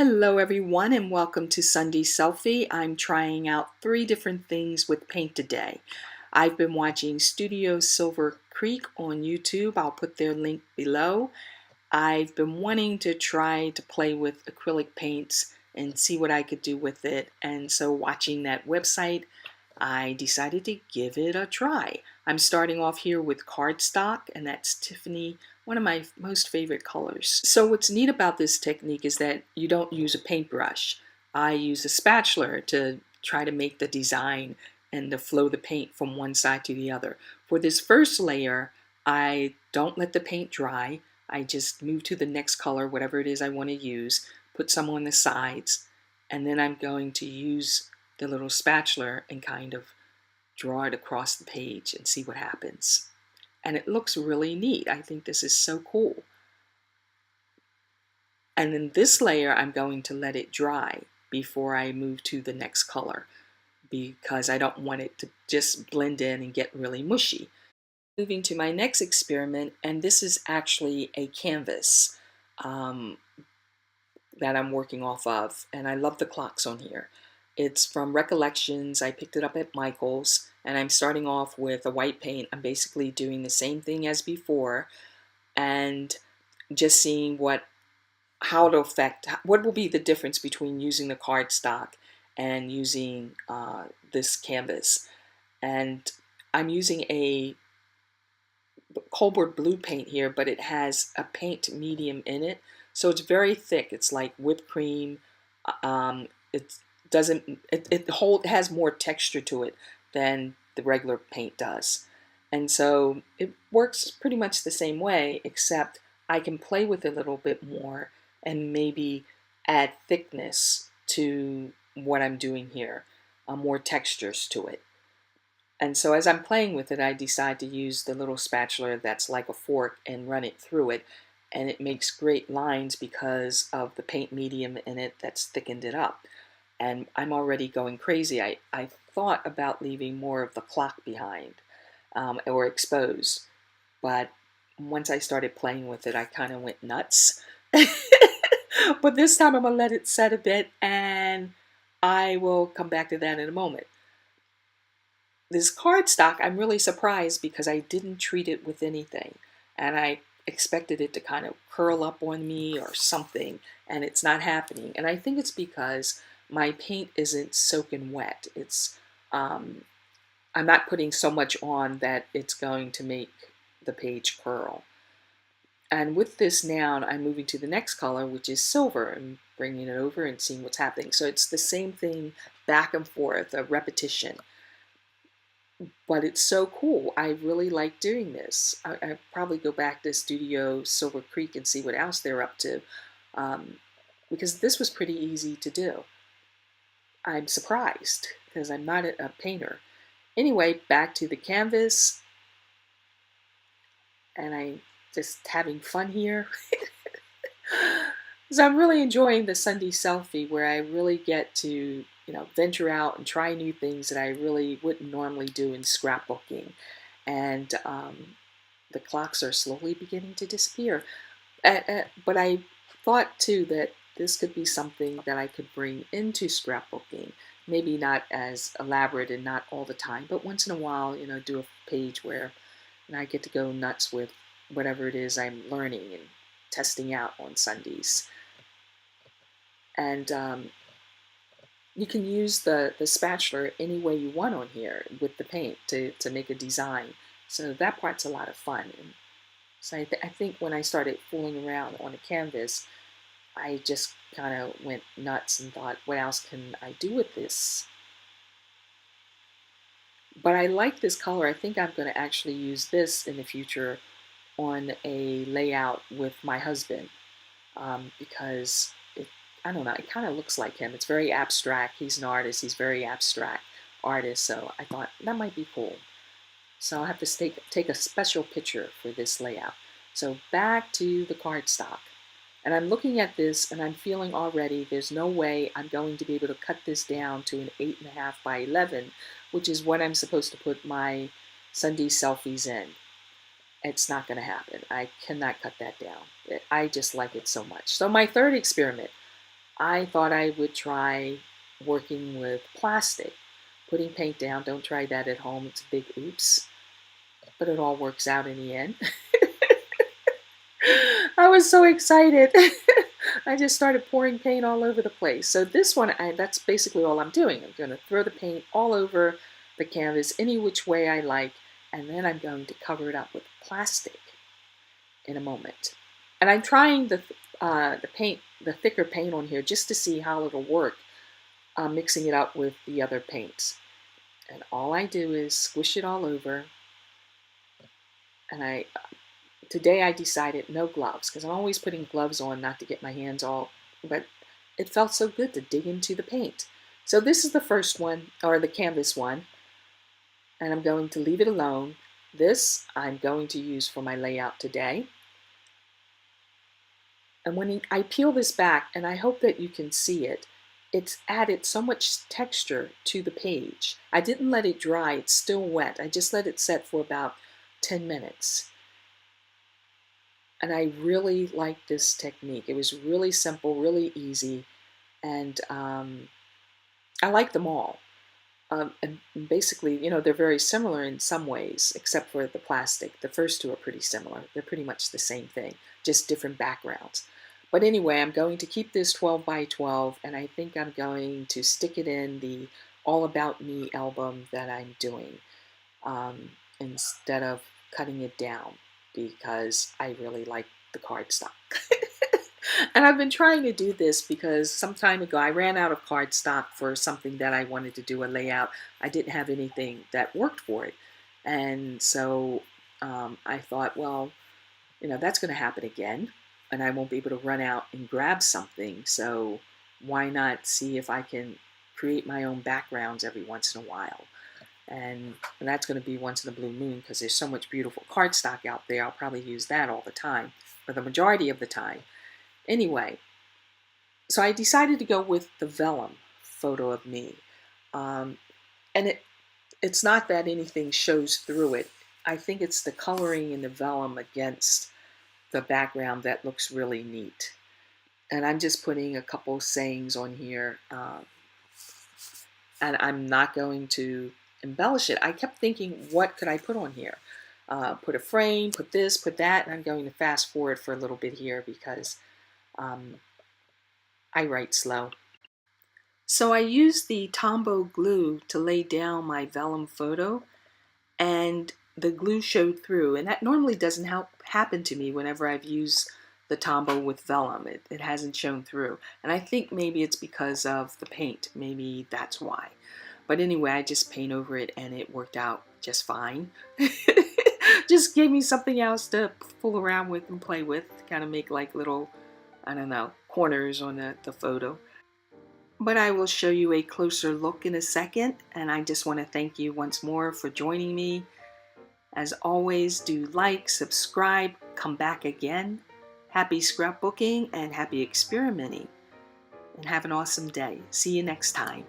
Hello everyone and welcome to Sunday Selfie. I'm trying out 3 different things with paint today. I've been watching StudioSilverCreek on YouTube. I'll put their link below. I've been wanting to try to play with acrylic paints and see what I could do with it. And so watching that website, I decided to give it a try. I'm starting off here with cardstock, and that's Tiffany, one of my most favorite colors. So what's neat about this technique is that you don't use a paintbrush. I use a spatula to try to make the design and to flow the paint from one side to the other. For this first layer, I don't let the paint dry. I just move to the next color, whatever it is I want to use, put some on the sides, and then I'm going to use the little spatula and kind of draw it across the page and see what happens. And it looks really neat. I think this is so cool. And then this layer, I'm going to let it dry before I move to the next color because I don't want it to just blend in and get really mushy. Moving to my next experiment, and this is actually a canvas that I'm working off of, and I love the clocks on here. It's from Recollections. I picked it up at Michael's, and I'm starting off with a white paint. I'm basically doing the same thing as before and just seeing how it'll affect, what will be the difference between using the cardstock and using this canvas. And I'm using a Colbert blue paint here, but it has a paint medium in it, so it's very thick. It's like whipped cream. It doesn't. It has more texture to it than the regular paint does, and so it works pretty much the same way, except I can play with it a little bit more and maybe add thickness to what I'm doing here, more textures to it. And so as I'm playing with it, I decide to use the little spatula that's like a fork and run it through it. And it makes great lines because of the paint medium in it that's thickened it up. And I'm already going crazy. I thought about leaving more of the clock behind or exposed. But once I started playing with it, I kind of went nuts. But this time I'm going to let it set a bit, and I will come back to that in a moment. This cardstock, I'm really surprised because I didn't treat it with anything, and I expected it to kind of curl up on me or something, and it's not happening. And I think it's because my paint isn't soaking wet. I'm not putting so much on that it's going to make the page curl. And with this now, I'm moving to the next color, which is silver, and bringing it over and seeing what's happening. So it's the same thing back and forth, a repetition. But it's so cool. I really like doing this. I probably go back to StudioSilverCreek and see what else they're up to, because this was pretty easy to do. I'm surprised because I'm not a painter. Anyway, back to the canvas, and I'm just having fun here. So I'm really enjoying the Sunday Selfie, where I really get to venture out and try new things that I really wouldn't normally do in scrapbooking. And the clocks are slowly beginning to disappear. But I thought too that this could be something that I could bring into scrapbooking. Maybe not as elaborate and not all the time, but once in a while, do a page where I get to go nuts with whatever it is I'm learning and testing out on Sundays. And you can use the spatula any way you want on here with the paint to make a design. So that part's a lot of fun. And so I think when I started fooling around on a canvas, I just kind of went nuts and thought, what else can I do with this? But I like this color. I think I'm going to actually use this in the future on a layout with my husband because I don't know, it kind of looks like him. It's very abstract. He's an artist. He's very abstract artist. So I thought that might be cool. So I'll have to take a special picture for this layout. So back to the cardstock. And I'm looking at this and I'm feeling already there's no way I'm going to be able to cut this down to an 8.5 by 11, which is what I'm supposed to put my Sunday selfies in. It's not going to happen. I cannot cut that down. I just like it so much. So my third experiment, I thought I would try working with plastic, putting paint down. Don't try that at home. It's a big oops, but it all works out in the end. I was so excited. I just started pouring paint all over the place. So this one, that's basically all I'm doing. I'm going to throw the paint all over the canvas any which way I like, and then I'm going to cover it up with plastic in a moment. And I'm trying the thicker paint on here just to see how it'll work, mixing it up with the other paints. And all I do is squish it all over. And today I decided no gloves, because I'm always putting gloves on not to get my hands all, but it felt so good to dig into the paint. So this is the first one, or the canvas one, and I'm going to leave it alone. This I'm going to use for my layout today. And when I peel this back, and I hope that you can see it, it's added so much texture to the page. I didn't let it dry, it's still wet. I just let it set for about 10 minutes. And I really like this technique. It was really simple, really easy, and I like them all. And basically, you know, they're very similar in some ways, except for the plastic. The first two are pretty similar. They're pretty much the same thing, just different backgrounds. But anyway, I'm going to keep this 12 by 12, and I think I'm going to stick it in the All About Me album that I'm doing, instead of cutting it down, because I really like the cardstock. And I've been trying to do this because some time ago I ran out of cardstock for something that I wanted to do a layout. I didn't have anything that worked for it. And so I thought, well, you know, that's going to happen again, and I won't be able to run out and grab something. So why not see if I can create my own backgrounds every once in a while? And that's going to be once in a blue moon, because there's so much beautiful cardstock out there. I'll probably use that all the time, or the majority of the time. Anyway, so I decided to go with the vellum photo of me. And it's not that anything shows through it. I think it's the coloring in the vellum against the background that looks really neat. And I'm just putting a couple sayings on here. And I'm not going to embellish it. I kept thinking, what could I put on here? Put a frame, put this, put that, and I'm going to fast forward for a little bit here because I write slow. So I used the Tombow glue to lay down my vellum photo, and the glue showed through, and that normally doesn't happen to me whenever I've used the Tombow with vellum. It hasn't shown through, and I think maybe it's because of the paint. Maybe that's why. But anyway, I just paint over it, and it worked out just fine. Just gave me something else to fool around with and play with, to kind of make like little, I don't know, corners on the photo. But I will show you a closer look in a second, and I just want to thank you once more for joining me. As always, do like, subscribe, come back again. Happy scrapbooking and happy experimenting, and have an awesome day. See you next time.